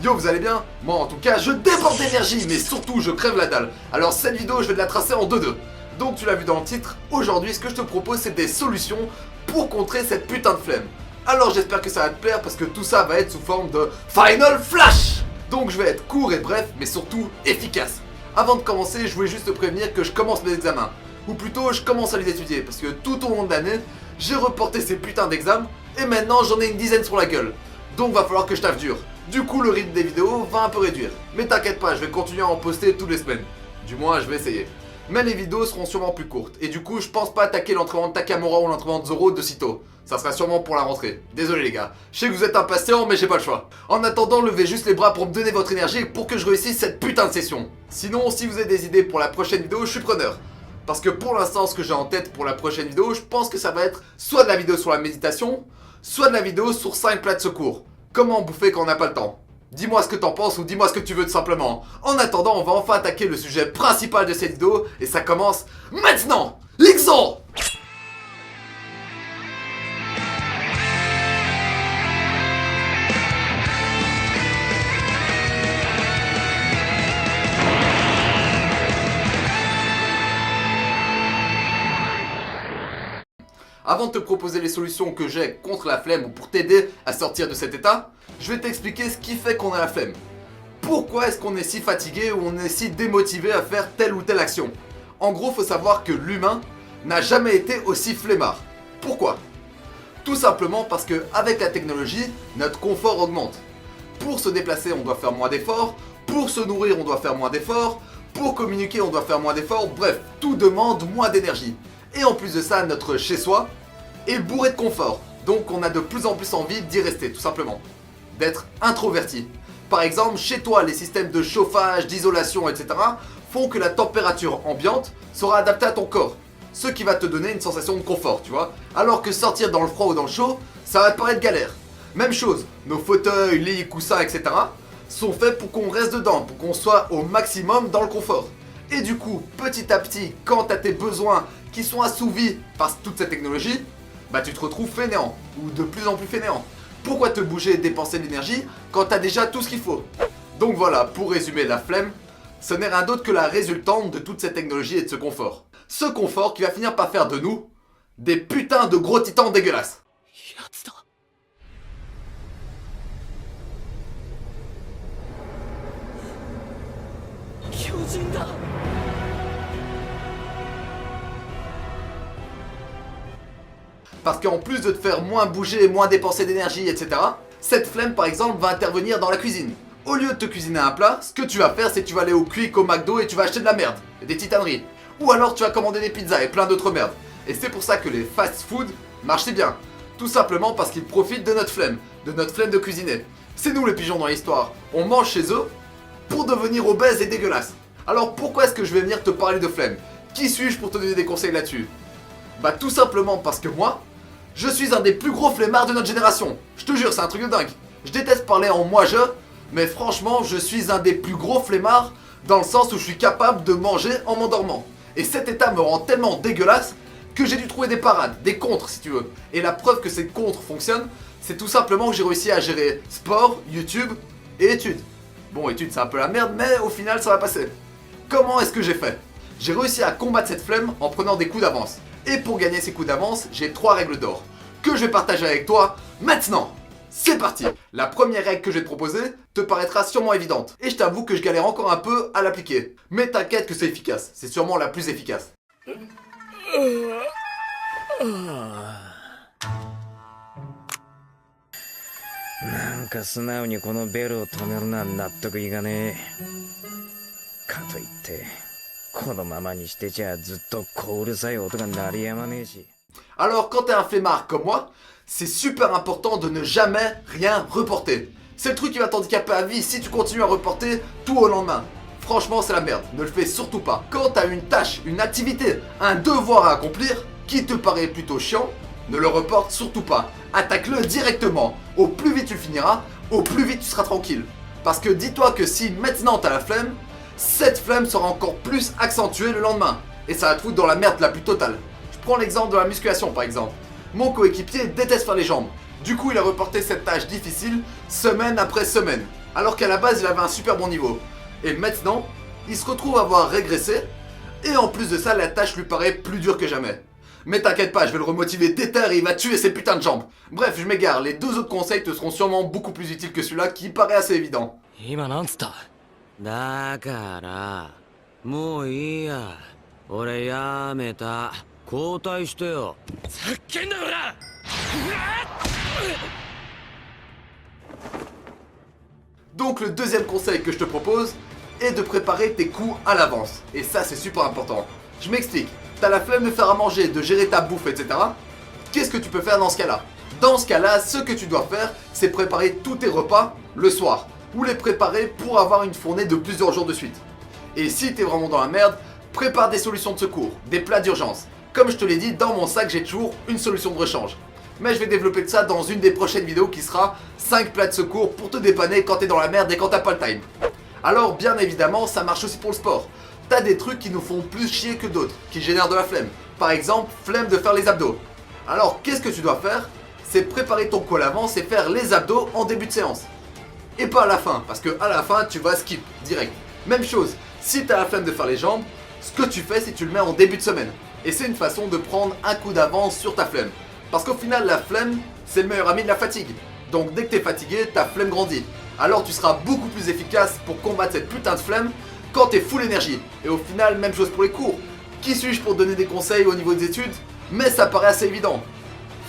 Yo, vous allez bien? Moi en tout cas je déborde d'énergie, mais surtout je crève la dalle. Alors cette vidéo je vais te la tracer en 2-2. Donc tu l'as vu dans le titre, aujourd'hui ce que je te propose c'est des solutions pour contrer cette putain de flemme. Alors j'espère que ça va te plaire parce que tout ça va être sous forme de Final Flash. Donc je vais être court et bref, mais surtout efficace. Avant de commencer, je voulais juste te prévenir que je commence mes examens. Ou plutôt je commence à les étudier, parce que tout au long de l'année, j'ai reporté ces putains d'examens, et maintenant j'en ai une dizaine sur la gueule. Donc va falloir que je taffe dur. Du coup le rythme des vidéos va un peu réduire. Mais t'inquiète pas, je vais continuer à en poster toutes les semaines. Du moins je vais essayer. Mais les vidéos seront sûrement plus courtes. Et du coup je pense pas attaquer l'entraînement de Takamura ou l'entraînement de Zoro de sitôt. Ça sera sûrement pour la rentrée. Désolé les gars. Je sais que vous êtes impatients mais j'ai pas le choix. En attendant, levez juste les bras pour me donner votre énergie pour que je réussisse cette putain de session. Sinon si vous avez des idées pour la prochaine vidéo, je suis preneur. Parce que pour l'instant ce que j'ai en tête pour la prochaine vidéo, je pense que ça va être soit de la vidéo sur la méditation, soit de la vidéo sur 5 plats de secours. Comment bouffer quand on n'a pas le temps? Dis-moi ce que t'en penses ou dis-moi ce que tu veux tout simplement. En attendant, on va enfin attaquer le sujet principal de cette vidéo et ça commence maintenant. L'exo! Avant de te proposer les solutions que j'ai contre la flemme ou pour t'aider à sortir de cet état, je vais t'expliquer ce qui fait qu'on a la flemme. Pourquoi est-ce qu'on est si fatigué ou on est si démotivé à faire telle ou telle action? En gros, faut savoir que l'humain n'a jamais été aussi flemmard. Pourquoi? Tout simplement parce que avec la technologie, notre confort augmente. Pour se déplacer, on doit faire moins d'efforts. Pour se nourrir, on doit faire moins d'efforts. Pour communiquer, on doit faire moins d'efforts. Bref, tout demande moins d'énergie. Et en plus de ça, notre chez-soi est bourré de confort. Donc on a de plus en plus envie d'y rester, tout simplement. D'être introverti. Par exemple, chez toi, les systèmes de chauffage, d'isolation, etc. font que la température ambiante sera adaptée à ton corps. Ce qui va te donner une sensation de confort, tu vois. Alors que sortir dans le froid ou dans le chaud, ça va te paraître galère. Même chose, nos fauteuils, lits, coussins, etc. sont faits pour qu'on reste dedans, pour qu'on soit au maximum dans le confort. Et du coup, petit à petit, quand tu as tes besoins qui sont assouvis par toute cette technologie, bah tu te retrouves fainéant, ou de plus en plus fainéant. Pourquoi te bouger et dépenser de l'énergie quand tu as déjà tout ce qu'il faut? Donc voilà, pour résumer, la flemme, ce n'est rien d'autre que la résultante de toute cette technologie et de ce confort. Ce confort qui va finir par faire de nous des putains de gros titans dégueulasses. Parce qu'en plus de te faire moins bouger, moins dépenser d'énergie, etc., cette flemme par exemple va intervenir dans la cuisine. Au lieu de te cuisiner un plat, ce que tu vas faire c'est que tu vas aller au Quick, au McDo et tu vas acheter de la merde, et des titaneries. Ou alors tu vas commander des pizzas et plein d'autres merdes. Et c'est pour ça que les fast-food marchent si bien. Tout simplement parce qu'ils profitent de notre flemme de cuisiner. C'est nous les pigeons dans l'histoire. On mange chez eux pour devenir obèses et dégueulasses. Alors pourquoi est-ce que je vais venir te parler de flemme? Qui suis-je pour te donner des conseils là-dessus? Bah tout simplement parce que moi, je suis un des plus gros flemmards de notre génération. Je te jure, c'est un truc de dingue. Je déteste parler en moi-je, mais franchement, je suis un des plus gros flemmards dans le sens où je suis capable de manger en m'endormant. Et cet état me rend tellement dégueulasse que j'ai dû trouver des parades, des contres si tu veux. Et la preuve que ces contres fonctionnent, c'est tout simplement que j'ai réussi à gérer sport, YouTube et études. Bon, études c'est un peu la merde, mais au final ça va passer. Comment est-ce que j'ai fait? J'ai réussi à combattre cette flemme en prenant des coups d'avance. Et pour gagner ces coups d'avance, j'ai 3 règles d'or que je vais partager avec toi maintenant. C'est parti. La première règle que je vais te proposer te paraîtra sûrement évidente. Et je t'avoue que je galère encore un peu à l'appliquer. Mais t'inquiète que c'est efficace. C'est sûrement la plus efficace. なんか素直にこのベルを止めるのは納得いかねえ。かといってこのままにしてちゃずっとこううるさい音が鳴りやまねえし。 Alors quand t'es un flemmard comme moi, c'est super important de ne jamais rien reporter. C'est le truc qui va t'handicaper à vie si tu continues à reporter tout au lendemain. Franchement c'est la merde, ne le fais surtout pas. Quand t'as une tâche, une activité, un devoir à accomplir qui te paraît plutôt chiant, ne le reporte surtout pas. Attaque-le directement. Au plus vite tu le finiras, au plus vite tu seras tranquille. Parce que dis-toi que si maintenant t'as la flemme, cette flemme sera encore plus accentuée le lendemain. Et ça va te foutre dans la merde la plus totale. Je prends l'exemple de la musculation par exemple. Mon coéquipier déteste faire les jambes. Du coup il a reporté cette tâche difficile semaine après semaine. alors qu'à la base il avait un super bon niveau. Et maintenant, il se retrouve à avoir régressé, et en plus de ça, la tâche lui paraît plus dure que jamais. Mais t'inquiète pas, je vais le remotiver déter et il va tuer ses putains de jambes. Bref, je m'égare, les 2 autres conseils te seront sûrement beaucoup plus utiles que celui-là qui paraît assez évident. 今なんつっただからもういいや俺やめた交代してよざっけんなほら Donc le deuxième conseil que je te propose est de préparer tes coups à l'avance. Et ça c'est super important. Je m'explique, t'as la flemme de faire à manger, de gérer ta bouffe, etc. Qu'est-ce que tu peux faire dans ce cas-là? Dans ce cas-là, ce que tu dois faire, c'est préparer tous tes repas le soir. Ou les préparer pour avoir une fournée de plusieurs jours de suite. Et si t'es vraiment dans la merde, prépare des solutions de secours, des plats d'urgence. Comme je te l'ai dit, dans mon sac j'ai toujours une solution de rechange. Mais je vais développer de ça dans une des prochaines vidéos qui sera 5 plats de secours pour te dépanner quand t'es dans la merde et quand t'as pas le time. Alors bien évidemment, ça marche aussi pour le sport. T'as des trucs qui nous font plus chier que d'autres, qui génèrent de la flemme. Par exemple, flemme de faire les abdos. Alors qu'est-ce que tu dois faire? C'est préparer ton coup à l'avance et faire les abdos en début de séance. Et pas à la fin, parce que à la fin tu vas skip direct. Même chose, si t'as la flemme de faire les jambes, ce que tu fais c'est que tu le mets en début de semaine. Et c'est une façon de prendre un coup d'avance sur ta flemme. Parce qu'au final la flemme c'est le meilleur ami de la fatigue. Donc dès que t'es fatigué, ta flemme grandit. Alors tu seras beaucoup plus efficace pour combattre cette putain de flemme quand t'es full énergie. Et au final, même chose pour les cours. Qui suis-je pour donner des conseils au niveau des études? Mais ça paraît assez évident.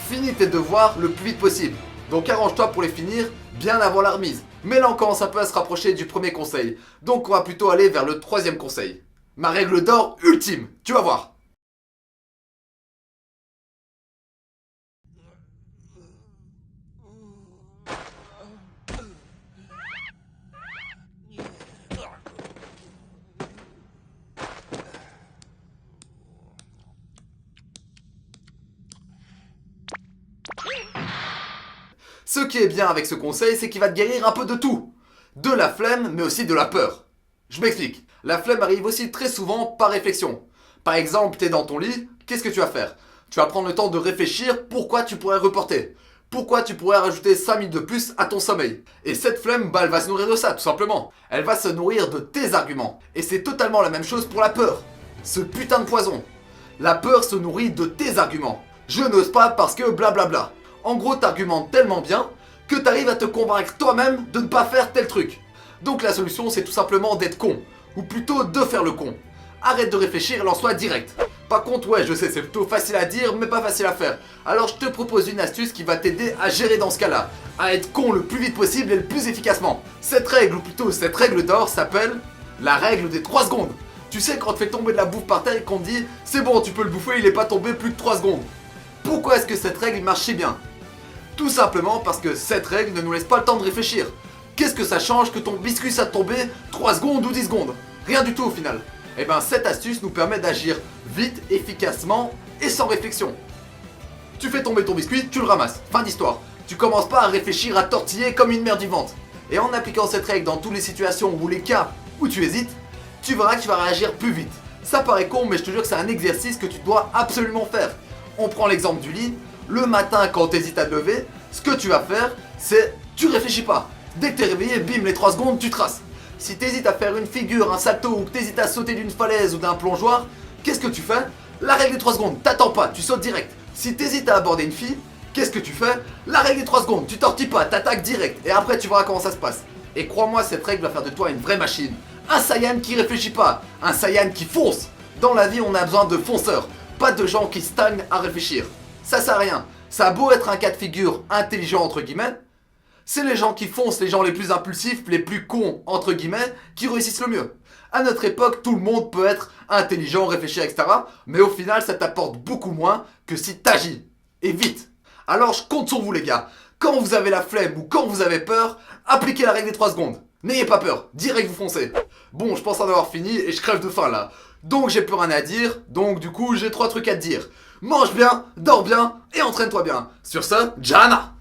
Finis tes devoirs le plus vite possible. Donc arrange-toi pour les finir bien avant la remise. Mais là on commence un peu à se rapprocher du premier conseil. Donc on va plutôt aller vers le troisième conseil. Ma règle d'or ultime, tu vas voir. Ce qui est bien avec ce conseil, c'est qu'il va te guérir un peu de tout. De la flemme, mais aussi de la peur. Je m'explique. La flemme arrive aussi très souvent par réflexion. Par exemple, t'es dans ton lit, qu'est-ce que tu vas faire? Tu vas prendre le temps de réfléchir pourquoi tu pourrais reporter. Pourquoi tu pourrais rajouter 5 minutes de plus à ton sommeil. Et cette flemme, elle va se nourrir de ça, tout simplement. Elle va se nourrir de tes arguments. Et c'est totalement la même chose pour la peur. Ce putain de poison. La peur se nourrit de tes arguments. Je n'ose pas parce que blablabla. En gros, t'argumentes tellement bien que t'arrives à te convaincre toi-même de ne pas faire tel truc. Donc la solution, c'est tout simplement d'être con. Ou plutôt de faire le con. Arrête de réfléchir et lance-toi direct. Par contre, ouais, je sais, c'est plutôt facile à dire, mais pas facile à faire. Alors je te propose une astuce qui va t'aider à gérer dans ce cas-là. À être con le plus vite possible et le plus efficacement. Cette règle, ou plutôt cette règle d'or, s'appelle la règle des 3 secondes. Tu sais, quand tu fais tomber de la bouffe par terre et qu'on te dit « C'est bon, tu peux le bouffer, il est pas tombé plus de 3 secondes ». Pourquoi est-ce que cette règle marche si bien? Tout simplement parce que cette règle ne nous laisse pas le temps de réfléchir. Qu'est-ce que ça change que ton biscuit ça tomber 3 secondes ou 10 secondes? Rien du tout au final. Et ben cette astuce nous permet d'agir vite, efficacement et sans réflexion. Tu fais tomber ton biscuit, tu le ramasses. Fin d'histoire. Tu commences pas à réfléchir, à tortiller comme une merde vivante. Et en appliquant cette règle dans toutes les situations ou les cas où tu hésites, tu verras que tu vas réagir plus vite. Ça paraît con, mais je te jure que c'est un exercice que tu dois absolument faire. On prend l'exemple du lit. Le matin, quand tu hésites à te lever, ce que tu vas faire, c'est tu réfléchis pas. Dès que t'es réveillé, bim, les 3 secondes, tu traces. Si t'hésites à faire une figure, un salto ou que t'hésites à sauter d'une falaise ou d'un plongeoir, qu'est-ce que tu fais? La règle des 3 secondes, t'attends pas, tu sautes direct. Si t'hésites à aborder une fille, qu'est-ce que tu fais? La règle des 3 secondes, tu tortilles pas, t'attaques direct. Et après, tu verras comment ça se passe. Et crois-moi, cette règle va faire de toi une vraie machine. Un Saiyan qui réfléchit pas, un Saiyan qui fonce. Dans la vie, on a besoin de fonceurs, pas de gens qui stagnent à réfléchir. Ça sert à rien. Ça a beau être un cas de figure intelligent entre guillemets, c'est les gens qui foncent, les gens les plus impulsifs, les plus cons entre guillemets, qui réussissent le mieux. À notre époque, tout le monde peut être intelligent, réfléchir, etc. Mais au final, ça t'apporte beaucoup moins que si t'agis. Et vite. Alors je compte sur vous les gars. Quand vous avez la flemme ou quand vous avez peur, appliquez la règle des 3 secondes. N'ayez pas peur, direct vous foncez. Bon, je pense en avoir fini et je crève de faim là. Donc j'ai plus rien à dire, donc du coup j'ai 3 trucs à te dire. Mange bien, dors bien et entraîne-toi bien. Sur ce, Jana!